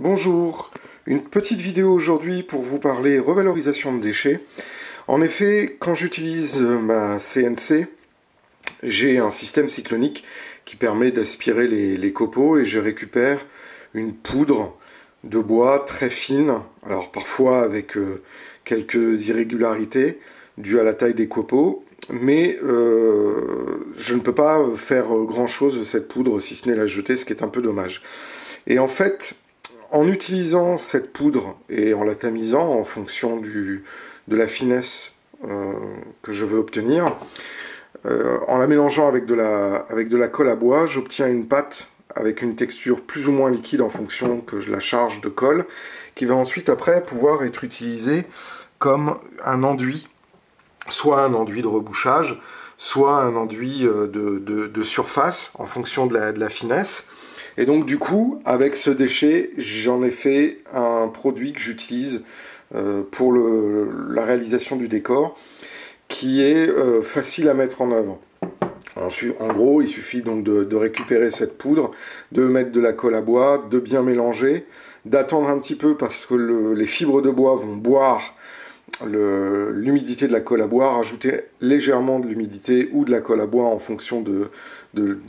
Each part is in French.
Bonjour, une petite vidéo aujourd'hui pour vous parler revalorisation de déchets. En effet, quand j'utilise ma CNC, j'ai un système cyclonique qui permet d'aspirer les copeaux et je récupère une poudre de bois très fine, alors parfois avec quelques irrégularités dues à la taille des copeaux, mais je ne peux pas faire grand chose de cette poudre si ce n'est la jeter, ce qui est un peu dommage. Et en fait, en utilisant cette poudre et en la tamisant en fonction de la finesse que je veux obtenir, en la mélangeant avec de la colle à bois, j'obtiens une pâte avec une texture plus ou moins liquide en fonction que je la charge de colle, qui va ensuite après pouvoir être utilisée comme un enduit, soit un enduit de rebouchage, soit un enduit de surface en fonction de la finesse. Et donc du coup, avec ce déchet, j'en ai fait un produit que j'utilise pour la réalisation du décor, qui est facile à mettre en œuvre. En gros, il suffit donc de récupérer cette poudre, de mettre de la colle à bois, de bien mélanger, d'attendre un petit peu parce que les fibres de bois vont boire l'humidité de la colle à bois, rajouter légèrement de l'humidité ou de la colle à bois en fonction de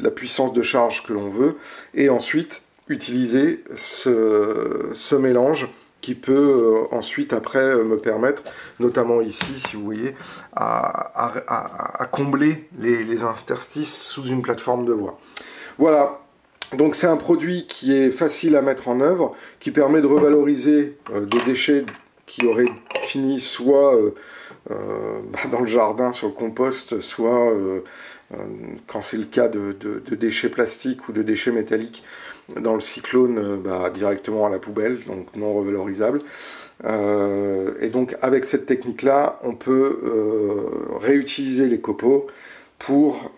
la puissance de charge que l'on veut, et ensuite utiliser ce mélange qui peut ensuite après me permettre, notamment ici si vous voyez, à combler les interstices sous une plateforme de bois. Voilà. Donc c'est un produit qui est facile à mettre en œuvre, qui permet de revaloriser des déchets qui auraient fini soit dans le jardin sur le compost, soit quand c'est le cas de déchets plastiques ou de déchets métalliques dans le cyclone, directement à la poubelle, donc non revalorisable. Et donc avec cette technique-là, on peut réutiliser les copeaux pour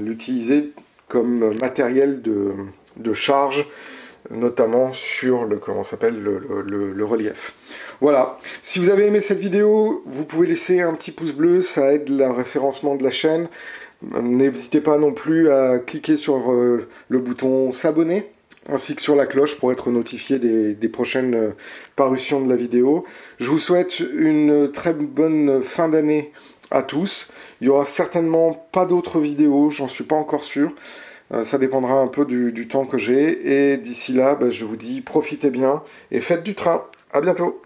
l'utiliser comme matériel de charge, notamment sur le relief. Voilà, si vous avez aimé cette vidéo, vous pouvez laisser un petit pouce bleu, ça aide le référencement de la chaîne. N'hésitez pas non plus à cliquer sur le bouton s'abonner, ainsi que sur la cloche pour être notifié des prochaines parutions de la vidéo. Je vous souhaite une très bonne fin d'année à tous. Il n'y aura certainement pas d'autres vidéos, j'en suis pas encore sûr. Ça dépendra un peu du temps que j'ai. Et d'ici là, je vous dis profitez bien et faites du train. À bientôt.